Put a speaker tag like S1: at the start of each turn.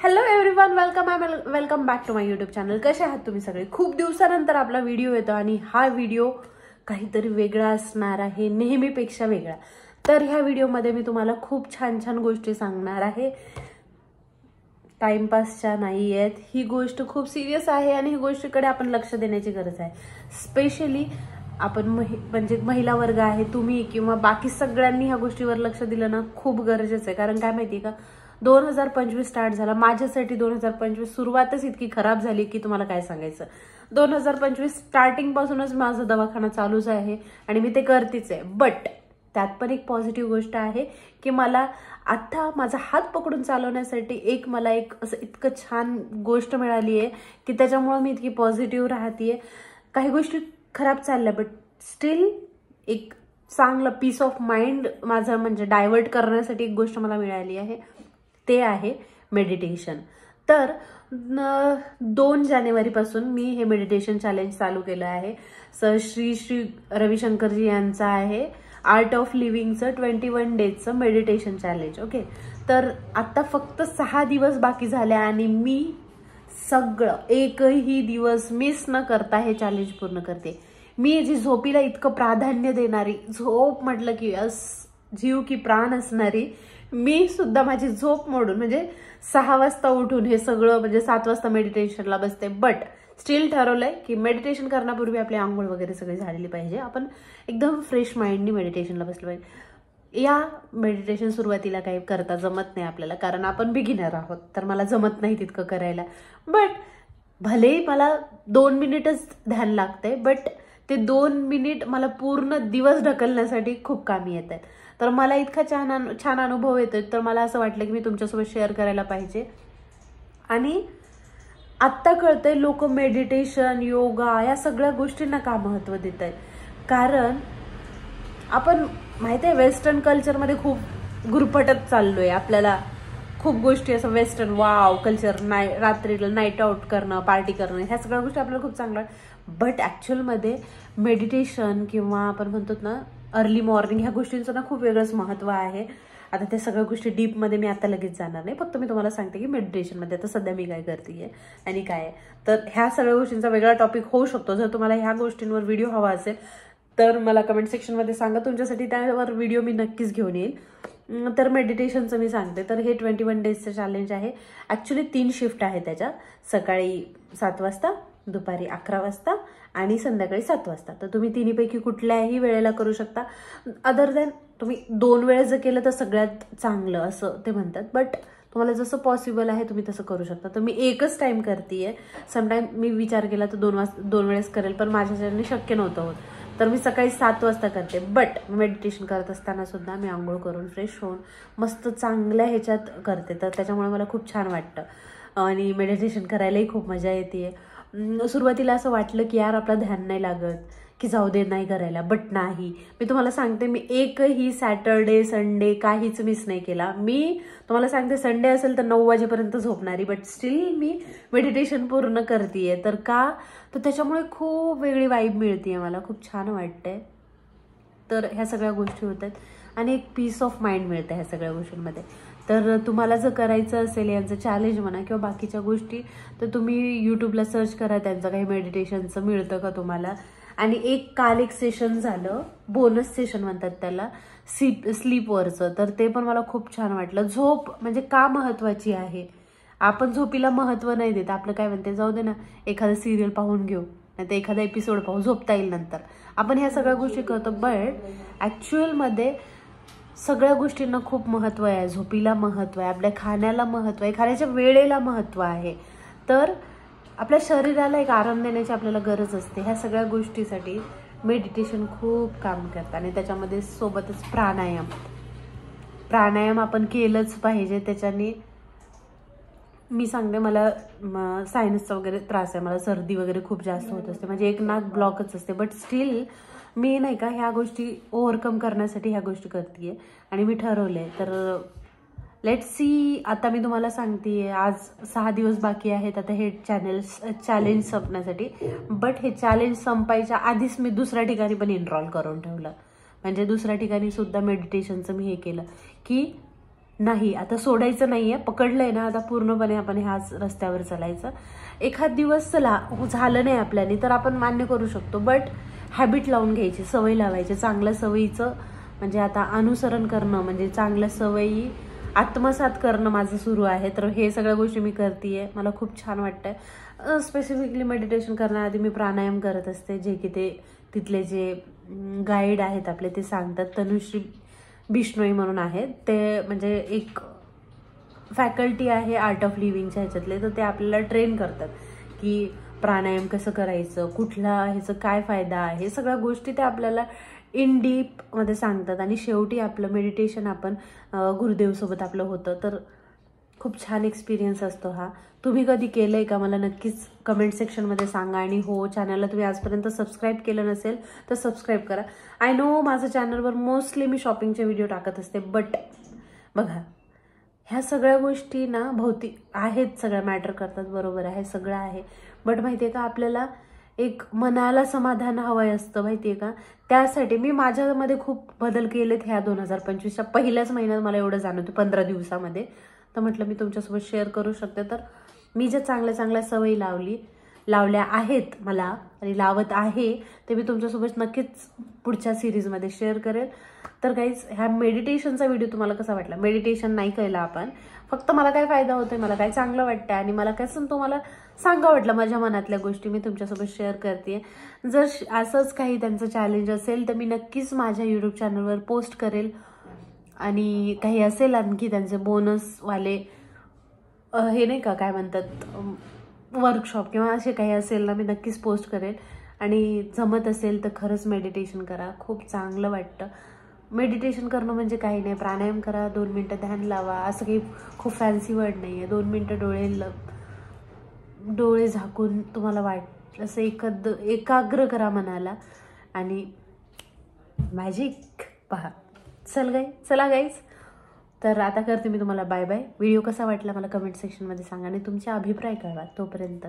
S1: Hello everyone, welcome back to my YouTube channel. कसे आहात तुम्ही सगळे? खूप दिवसानंतर आपला व्हिडिओ येतो आणि हा व्हिडिओ काहीतरी वेगळा असणार आहे, नेहमीपेक्षा वेगळा. तर ह्या व्हिडिओमध्ये मी तुम्हाला खूप छान छान गोष्टी सांगणार आहे. टाइमपासच्या नाही आहेत. ही गोष्ट खूप सिरियस आहे आणि ही गोष्टीकडे आपण लक्ष देण्याची गरज आहे. स्पेशली आपण म्हणजे महिला वर्ग आहे, तुम्ही किंवा बाकी सगळ्यांनी ह्या गोष्टीवर लक्ष दिलं ना खूप गरजेचं आहे. कारण काय माहिती का, 2025 स्टार्ट झाला. माझ्यासाठी 2025 सुरुवातच इतकी खराब झाली की तुम्हाला काय सांगायचं. 2025 स्टार्टिंग पासूनच माझा दवाखाना चालूच आहे आणि मी ते करतेच आहे. बट त्यात पण एक पॉझिटिव्ह गोष्ट आहे की मला आता माझा हात पकडून चालवण्यासाठी मला एक असं इतकं छान गोष्ट मिळाली आहे की त्याच्यामुळे मी इतकी पॉझिटिव्ह राहतेय. काही गोष्टी खराब चालल्या बट स्टील एक चांगलं पीस ऑफ माइंड माझं म्हणजे डायव्हर्ट करण्यासाठी एक गोष्ट मला मिळाली आहे, ते आहे मेडिटेशन. तर 2 जानेवारीपासून मी हे मेडिटेशन चॅलेंज चालू केलं आहे. श्री रविशंकरजी यांचं आहे आर्ट ऑफ लिव्हिंगचं 21 डेजचं मेडिटेशन चॅलेंज. ओके, तर आता फक्त 6 दिवस बाकी झाले आणि मी सगळं एकही दिवस मिस न करता हे चॅलेंज पूर्ण करते. मी जी झोपीला इतकं प्राधान्य देणारी, झोप म्हटलं की जीव की प्राण असणारी, मी सुद्धा माझी झोप मोडून म्हणजे 6 वाजता उठून हे सगळं म्हणजे 7 वाजता मेडिटेशनला बसते. बट स्टील ठरवलंय की मेडिटेशन करण्यापूर्वी आपली आंघोळ वगैरे सगळी झालेली पाहिजे. आपण एकदम फ्रेश माइंडनी मेडिटेशनला बसलं पाहिजे. या मेडिटेशन सुरुवातीला काही करता जमत नाही आपल्याला, कारण आपण बिगिनर आहोत, तर मला जमत नाही तितकं करायला. बट भलेही मला 2 मिनिटच ध्यान लागतंय, बट ते 2 मिनिट मला पूर्ण दिवस ढकलण्यासाठी खूप कामी येत आहेत. तर मला इतका छान अनुभव येतोय, तर मला असं वाटलं की मी तुमच्यासोबत शेअर करायला पाहिजे. आणि आत्ता कळतंय लोक मेडिटेशन, योगा या सगळ्या गोष्टींना का महत्त्व देत आहेत. कारण आपण माहिती आहे वेस्टर्न कल्चरमध्ये खूप गुरफटत चाललोय. आपल्याला खूप गोष्टी असं वेस्टर्न वाव कल्चर, रात्रीला नाईट आउट करणं, पार्टी करणं, ह्या सगळ्या गोष्टी आपल्याला खूप चांगल्या. बट ॲक्च्युअलमध्ये मेडिटेशन किंवा आपण म्हणतो ना अर्ली मॉर्निंग, ह्या गोष्टींचं ना खूप वेगळंच महत्त्व आहे. आता त्या सगळ्या गोष्टी डीपमध्ये मी आता लगेच जाणार नाही. फक्त मी तुम्हाला सांगते की मेडिटेशनमध्ये आता सध्या मी काय करते आणि काय. तर ह्या सगळ्या गोष्टींचा वेगळा टॉपिक होऊ शकतो. जर तुम्हाला ह्या गोष्टींवर व्हिडिओ हवा असेल तर मला कमेंट सेक्शनमध्ये सांगा, तुमच्यासाठी त्यावर व्हिडिओ मी नक्कीच घेऊन येईल. तर मेडिटेशनचं मी सांगते. तर हे 21 डेजचं चॅलेंज आहे. ॲक्च्युली 3 शिफ्ट आहे त्याच्या, सकाळी 7 वाजता, दुपारी 11 वाजता आणि संध्याकाळी 7 वाजता. तर तुम्ही तिन्हीपैकी कुठल्याही वेळेला करू शकता. अदर दॅन तुम्ही 2 वेळेस जर केलं तर सगळ्यात चांगलं असं ते म्हणतात. बट तुम्हाला जसं पॉसिबल आहे तुम्ही तसं करू शकता. तर मी एकच टाइम करते. समटाईम मी विचार केला तर 2 वेळेस करेल, पण माझ्याच्याने शक्य नव्हतं होत. तर मी सकाळी 7 वाजता करते. बट मेडिटेशन करत असताना सुद्धा मी आंघोळ करून फ्रेश होऊन मस्त चांगल्या ह्याच्यात करते. तर त्याच्यामुळे मला खूप छान वाटतं आणि मेडिटेशन करायलाही खूप मजा येते. सुरुवातीला असं वाटलं की यार आपलं ध्यान नाही लागत, की जाऊ दे नाही करायला. बट नाही, मी तुम्हाला सांगते मी एकही सॅटर्डे संडे काहीच मिस नाही केला. मी तुम्हाला सांगते संडे असेल तर 9 वाजेपर्यंत झोपणारी, बट स्टील मी मेडिटेशन पूर्ण करते. तर का, तर त्याच्यामुळे खूप वेगळी वाईब मिळते, मला खूप छान वाटतंय. तर ह्या सगळ्या गोष्टी होतात आणि एक पीस ऑफ माइंड मिळतं ह्या सगळ्या गोष्टींमध्ये. तर तुम्हाला जर करायचं असेल यांचं चॅलेंज म्हणा किंवा बाकीच्या गोष्टी, तर तुम्ही यूट्यूबला सर्च करा त्यांचं काही मेडिटेशनचं मिळतं का तुम्हाला. आणि काल एक सेशन झालं, बोनस सेशन म्हणतात त्याला, स्लीपवरचं. तर ते पण मला खूप छान वाटलं. झोप म्हणजे का महत्त्वाची आहे. आपण झोपीला महत्त्व नाही देत. आपलं काय म्हणते, जाऊ दे ना एखादं सिरियल पाहून घेऊ, नाही तर एखादा एपिसोड पाहू, झोपता येईल नंतर. आपण ह्या सगळ्या गोष्टी करतो. बट ॲक्च्युअलमध्ये सगळ्या गोष्टींना खूप महत्त्व आहे. झोपीला महत्त्व आहे, आपल्या खाण्याला महत्त्व आहे, खाण्याच्या वेळेला महत्त्व आहे. तर आपल्या शरीराला एक आराम देण्याची आपल्याला गरज असते. ह्या सगळ्या गोष्टीसाठी मेडिटेशन खूप काम करतं. आणि त्याच्यामध्ये सोबतच प्राणायाम आपण केलंच पाहिजे. त्याच्याने मी सांगते, मला सायनसचा वगैरे त्रास आहे, मला सर्दी वगैरे खूप जास्त होत असते, म्हणजे एक नाक ब्लॉकच असते. बट स्टील मी नाही का ह्या गोष्टी ओव्हरकम करण्यासाठी ह्या गोष्टी करते आणि मी ठरवलंय. तर लेट्स सी. आता मी तुम्हाला सांगते, आज 6 दिवस बाकी आहेत आता हे चॅलेंज संपण्यासाठी. बट हे चॅलेंज संपायच्या आधीच मी दुसऱ्या ठिकाणी पण एनरोल करून ठेवलं. म्हणजे दुसऱ्या ठिकाणी सुद्धा मेडिटेशनचं मी हे केलं की नाही आता सोडायचं नाहीये, पकडलंय ना आता पूर्णपणे आपण ह्याच रस्त्यावर चालायचं. एखाद दिवस चला झालं नाही आपल्याने तर आपण मान्य करू शकतो, बट हॅबिट लावून घ्यायची, सवय लावायची. चांगल्या सवयीचं म्हणजे आता अनुसरण करणं म्हणजे चांगल्या सवयी आत्मसात करणं माझं सुरू आहे. तर हे सगळ्या गोष्टी मी करते, मला खूप छान वाटतंय. स्पेसिफिकली मेडिटेशन करण्याआधी मी प्राणायाम करत असते, जे की ते तिथले जे गाईड आहेत आपले ते सांगतात. तनुश्री बिश्नोई म्हणून आहेत ते, म्हणजे एक फॅकल्टी आहे आर्ट ऑफ लिव्हिंगच्या ह्याच्यातले. तर ते आपल्याला ट्रेन करतात की प्राणायाम कसं करायचं, कुठला ह्याचं काय फायदा आहे, सगळ्या गोष्टी ते आपल्याला इन डीपमध्ये सांगतात. आणि शेवटी आपलं मेडिटेशन आपण गुरुदेवसोबत आपलं होतं. तर खूप छान एक्सपिरियन्स असतो हा. तुम्ही कधी केलं आहे का मला नक्कीच कमेंट सेक्शनमध्ये सांगा. आणि हो, चॅनलला तुम्ही आजपर्यंत सबस्क्राईब केलं नसेल तर सबस्क्राईब करा. आय नो माझं चॅनलवर मोस्टली मी शॉपिंगचे व्हिडिओ टाकत असते, बट बघा ह्या सगळ्या गोष्टी ना भौतिक आहेत, सगळ्या मॅटर करतात, बरोबर आहे, सगळं आहे. बट माहिती आहे का आपल्याला एक मनाला समाधान हवं असतं, माहिती आहे का. त्यासाठी मी माझ्यामध्ये खूप बदल केलेत ह्या 2025च्या पहिल्याच महिन्यात. मला एवढं जाणवतं 15 दिवसामध्ये. तर म्हटलं मी तुमच्यासोबत शेअर करू शकते. तर मी ज्या चांगल्या चांगल्या सवयी लावल्या आहेत मला आणि लावत आहे ते मी तुमच्यासोबत नक्कीच पुढच्या सिरीजमध्ये शेअर करेल. तर गाईज ह्या मेडिटेशनचा व्हिडिओ तुम्हाला कसा वाटला. मेडिटेशन नाही केलं आपण, फक्त मला काय फायदा होतोय, मला काय चांगलं वाटतंय आणि मला कसं तुम्हाला सांगा वाटलं माझ्या मनातल्या गोष्टी मी तुमच्यासोबत शेअर करते. जर असंच काही त्यांचं चॅलेंज असेल तर मी नक्कीच माझ्या यूट्यूब चॅनलवर पोस्ट करेल. आणि काही असेल आणखी त्यांचे बोनसवाले हे नाही का काय म्हणतात वर्कशॉप किंवा असे काही असेल ना, मी नक्कीच पोस्ट करेल. आणि जमत असेल तर खरंच मेडिटेशन करा, खूप चांगलं वाटतं. मेडिटेशन करणं म्हणजे काही नाही, प्राणायाम करा, 2 मिनटं ध्यान लावा, असं काही खूप फॅन्सी वर्ड नाही आहे. 2 मिनटं डोळे झाकून तुम्हाला असं एकाग्र करा मनाला आणि मॅजिक पहा. चला गाईज, तर आता करते मी तुम्हाला बाय बाय. व्हिडिओ कसा वाटला मला कमेंट सेक्शनमध्ये सांगा आणि तुमचे अभिप्राय कळवा. तोपर्यंत